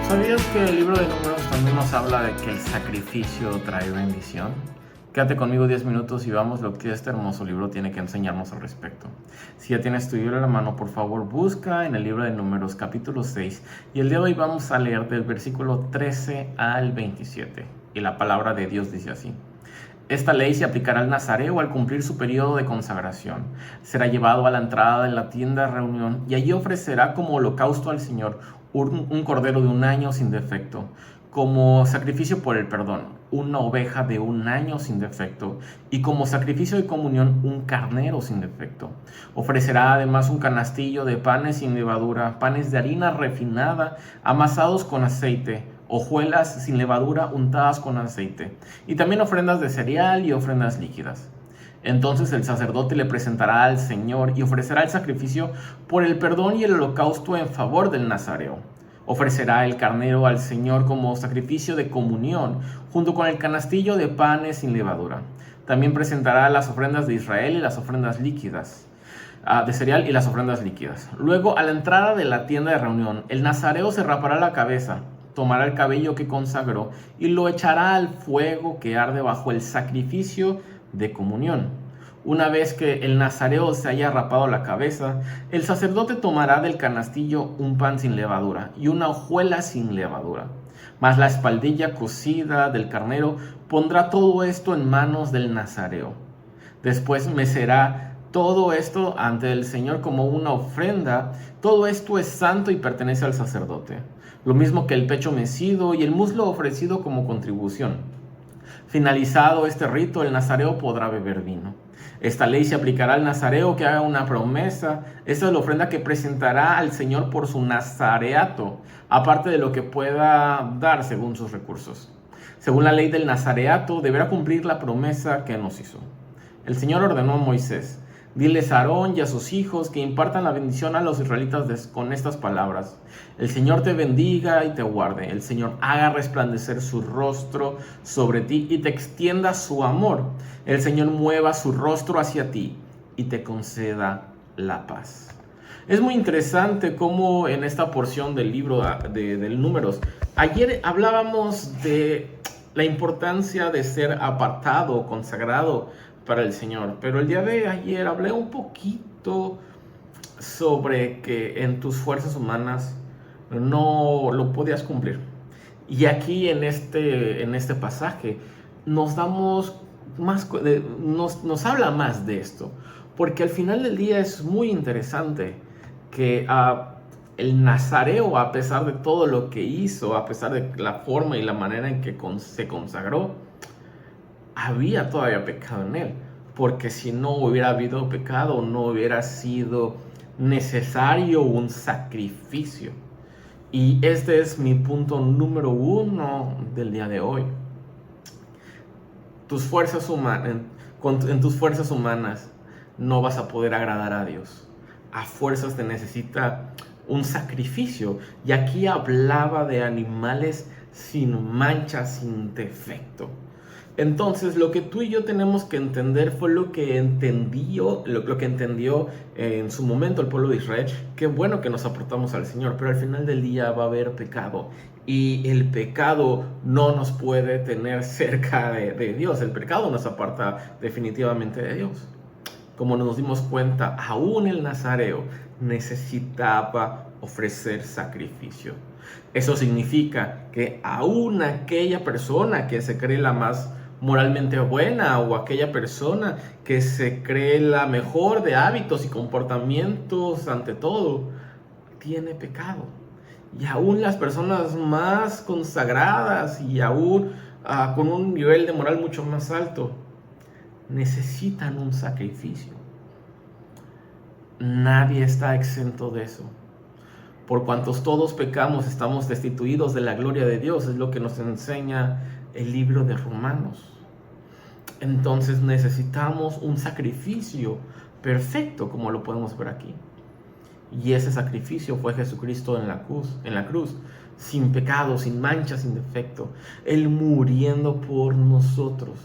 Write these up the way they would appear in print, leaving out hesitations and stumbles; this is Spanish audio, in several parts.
¿Sabías que el libro de Números también nos habla de que el sacrificio trae bendición? Quédate conmigo 10 minutos y vamos lo que este hermoso libro tiene que enseñarnos al respecto. Si ya tienes tu libro en la mano, por favor busca en el libro de Números capítulo 6 y el día de hoy vamos a leer del versículo 13 al 27 y la palabra de Dios dice así. Esta ley se aplicará al nazareo al cumplir su periodo de consagración. Será llevado a la entrada de la tienda de reunión y allí ofrecerá como holocausto al Señor un cordero de 1 año sin defecto, como sacrificio por el perdón, una oveja de 1 año sin defecto, y como sacrificio de comunión, un carnero sin defecto. Ofrecerá además un canastillo de panes sin levadura, panes de harina refinada, amasados con aceite, hojuelas sin levadura untadas con aceite, y también ofrendas de cereal y ofrendas líquidas. Entonces el sacerdote le presentará al Señor y ofrecerá el sacrificio por el perdón y el holocausto en favor del nazareo. Ofrecerá el carnero al Señor como sacrificio de comunión, junto con el canastillo de panes sin levadura. También presentará las ofrendas de Israel y las ofrendas líquidas, de cereal y las ofrendas líquidas. Luego, a la entrada de la tienda de reunión, el nazareo se rapará la cabeza, tomará el cabello que consagró y lo echará al fuego que arde bajo el sacrificio de comunión. Una vez que el nazareo se haya rapado la cabeza, el sacerdote tomará del canastillo un pan sin levadura y una hojuela sin levadura. Mas la espaldilla cocida del carnero pondrá todo esto en manos del nazareo. Después mecerá todo esto ante el Señor como una ofrenda. Todo esto es santo y pertenece al sacerdote. Lo mismo que el pecho mecido y el muslo ofrecido como contribución. Finalizado este rito, el nazareo podrá beber vino. Esta ley se aplicará al nazareo que haga una promesa. Esta es la ofrenda que presentará al Señor por su nazareato, aparte de lo que pueda dar según sus recursos. Según la ley del nazareato, deberá cumplir la promesa que nos hizo. El Señor ordenó a Moisés: diles a Aarón y a sus hijos que impartan la bendición a los israelitas con estas palabras: el Señor te bendiga y te guarde. El Señor haga resplandecer su rostro sobre ti y te extienda su amor. El Señor mueva su rostro hacia ti y te conceda la paz. Es muy interesante cómo en esta porción del libro del Números, ayer hablábamos de la importancia de ser apartado, consagrado para el Señor, pero el día de ayer hablé un poquito sobre que en tus fuerzas humanas no lo podías cumplir. Y aquí en este pasaje nos habla más de esto, porque al final del día es muy interesante que el nazareo, a pesar de todo lo que hizo, a pesar de la forma y la manera en que se consagró, había todavía pecado en él, porque si no hubiera habido pecado, no hubiera sido necesario un sacrificio. Y este es mi punto número 1 del día de hoy. En tus fuerzas humanas no vas a poder agradar a Dios. A fuerzas te necesita un sacrificio. Y aquí hablaba de animales sin mancha, sin defecto. Entonces, lo que tú y yo tenemos que entender fue lo que entendió en su momento el pueblo de Israel. Qué bueno que nos aportamos al Señor, pero al final del día va a haber pecado. Y el pecado no nos puede tener cerca de Dios. El pecado nos aparta definitivamente de Dios. Como nos dimos cuenta, aún el nazareo necesitaba ofrecer sacrificio. Eso significa que aún aquella persona que se cree la más moralmente buena, o aquella persona que se cree la mejor de hábitos y comportamientos ante todo, tiene pecado. Y aún las personas más consagradas y aún con un nivel de moral mucho más alto necesitan un sacrificio. Nadie está exento de eso. Por cuantos todos pecamos, estamos destituidos de la gloria de Dios. Es lo que nos enseña el libro de Romanos. Entonces necesitamos un sacrificio perfecto, como lo podemos ver aquí. Y ese sacrificio fue Jesucristo en la cruz, sin pecado, sin mancha, sin defecto. Él muriendo por nosotros.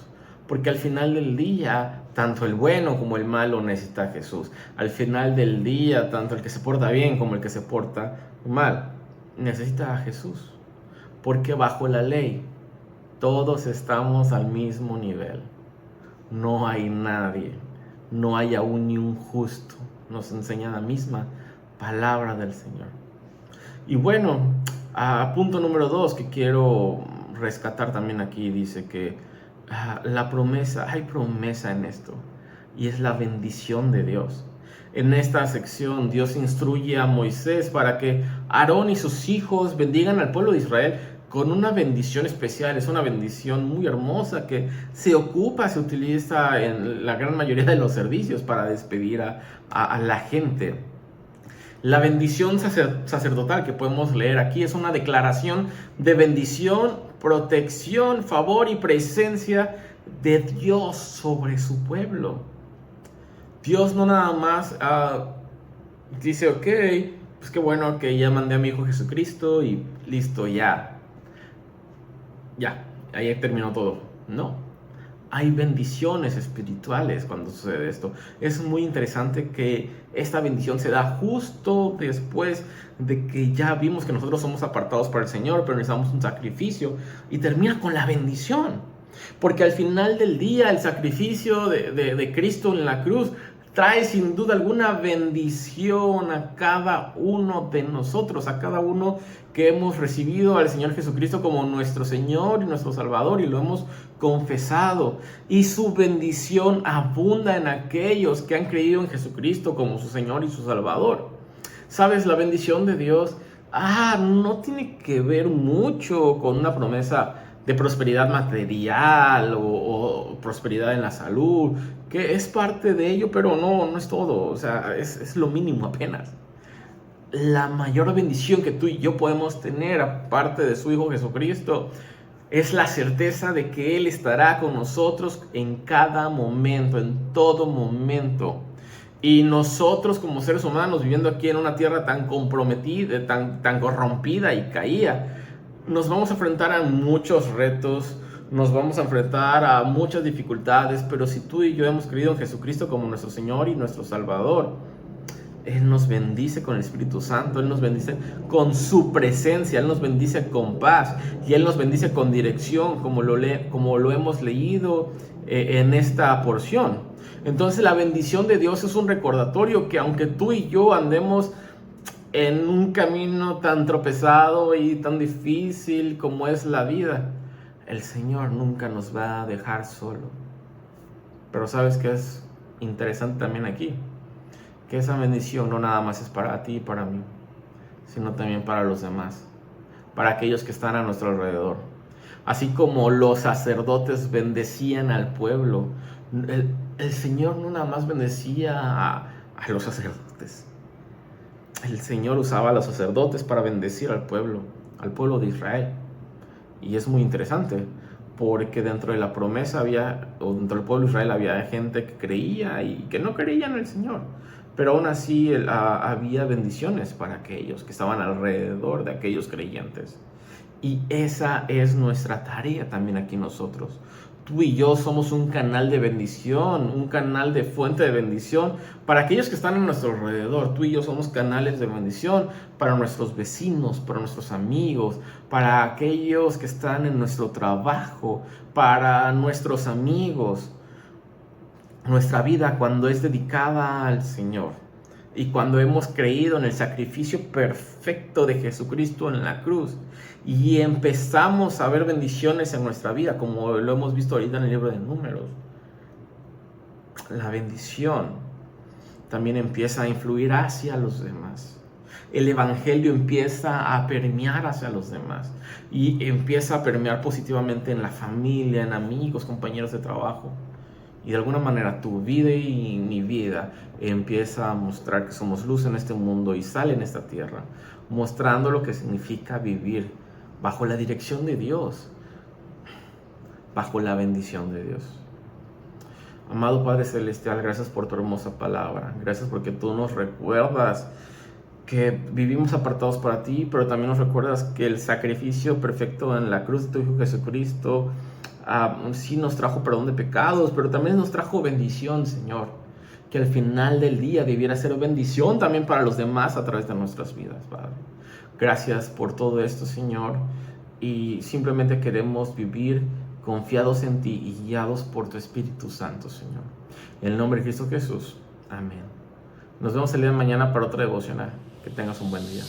Porque al final del día, tanto el bueno como el malo necesita a Jesús. Al final del día, tanto el que se porta bien como el que se porta mal necesita a Jesús. porque bajo la ley todos estamos al mismo nivel. No hay nadie, no hay aún ni un justo. Nos enseña la misma palabra del Señor. Y bueno, a punto número 2 que quiero rescatar también aquí, dice que la promesa, hay promesa en esto, y es la bendición de Dios. En esta sección Dios instruye a Moisés para que Aarón y sus hijos bendigan al pueblo de Israel con una bendición especial. Es una bendición muy hermosa que se utiliza en la gran mayoría de los servicios para despedir a la gente. La bendición sacerdotal que podemos leer aquí es una declaración de bendición, protección, favor y presencia de Dios sobre su pueblo. Dios no nada más dice, ok, pues qué bueno que ya mandé a mi Hijo Jesucristo y listo, ya, ahí terminó todo. No, hay bendiciones espirituales cuando sucede esto. Es muy interesante que esta bendición se da justo después de que ya vimos que nosotros somos apartados para el Señor, pero necesitamos un sacrificio, y termina con la bendición. Porque al final del día el sacrificio de Cristo en la cruz trae sin duda alguna bendición a cada uno de nosotros, a cada uno que hemos recibido al Señor Jesucristo como nuestro Señor y nuestro Salvador y lo hemos confesado. Y su bendición abunda en aquellos que han creído en Jesucristo como su Señor y su Salvador. ¿Sabes? La bendición de Dios no tiene que ver mucho con una promesa de prosperidad material o prosperidad en la salud, que es parte de ello, pero no es todo. O sea, es lo mínimo apenas. La mayor bendición que tú y yo podemos tener, aparte de su Hijo Jesucristo, es la certeza de que Él estará con nosotros en cada momento, en todo momento. Y nosotros como seres humanos viviendo aquí en una tierra tan comprometida, tan corrompida y caída, nos vamos a enfrentar a muchos retos, nos vamos a enfrentar a muchas dificultades, pero si tú y yo hemos creído en Jesucristo como nuestro Señor y nuestro Salvador, Él nos bendice con el Espíritu Santo, Él nos bendice con su presencia, Él nos bendice con paz y Él nos bendice con dirección, como lo hemos leído en esta porción. Entonces la bendición de Dios es un recordatorio que aunque tú y yo andemos en un camino tan tropezado y tan difícil como es la vida, el Señor nunca nos va a dejar solo. Pero ¿sabes qué es interesante también aquí? Que esa bendición no nada más es para ti y para mí, sino también para los demás, para aquellos que están a nuestro alrededor. Así como los sacerdotes bendecían al pueblo, el Señor no nada más bendecía a los sacerdotes. El Señor usaba a los sacerdotes para bendecir al pueblo de Israel. Y es muy interesante, porque dentro de la promesa dentro del pueblo de Israel había gente que creía y que no creía en el Señor. Pero aún así había bendiciones para aquellos que estaban alrededor de aquellos creyentes. Y esa es nuestra tarea también aquí nosotros. Tú y yo somos un canal de bendición, un canal de fuente de bendición para aquellos que están a nuestro alrededor. Tú y yo somos canales de bendición para nuestros vecinos, para nuestros amigos, para aquellos que están en nuestro trabajo, para nuestros amigos. Nuestra vida cuando es dedicada al Señor y cuando hemos creído en el sacrificio perfecto de Jesucristo en la cruz y empezamos a ver bendiciones en nuestra vida, como lo hemos visto ahorita en el libro de Números, la bendición también empieza a influir hacia los demás. El evangelio empieza a permear hacia los demás y empieza a permear positivamente en la familia, en amigos, compañeros de trabajo. Y de alguna manera tu vida y mi vida empieza a mostrar que somos luz en este mundo y sal en esta tierra, mostrando lo que significa vivir bajo la dirección de Dios, bajo la bendición de Dios. Amado Padre Celestial, gracias por tu hermosa palabra. Gracias porque tú nos recuerdas que vivimos apartados para ti, pero también nos recuerdas que el sacrificio perfecto en la cruz de tu Hijo Jesucristo sí nos trajo perdón de pecados, pero también nos trajo bendición, Señor. Que al final del día debiera ser bendición también para los demás a través de nuestras vidas, Padre. Gracias por todo esto, Señor. y simplemente queremos vivir confiados en ti y guiados por tu Espíritu Santo, Señor. En el nombre de Cristo Jesús. Amén. Nos vemos el día de mañana para otra devocional. Que tengas un buen día.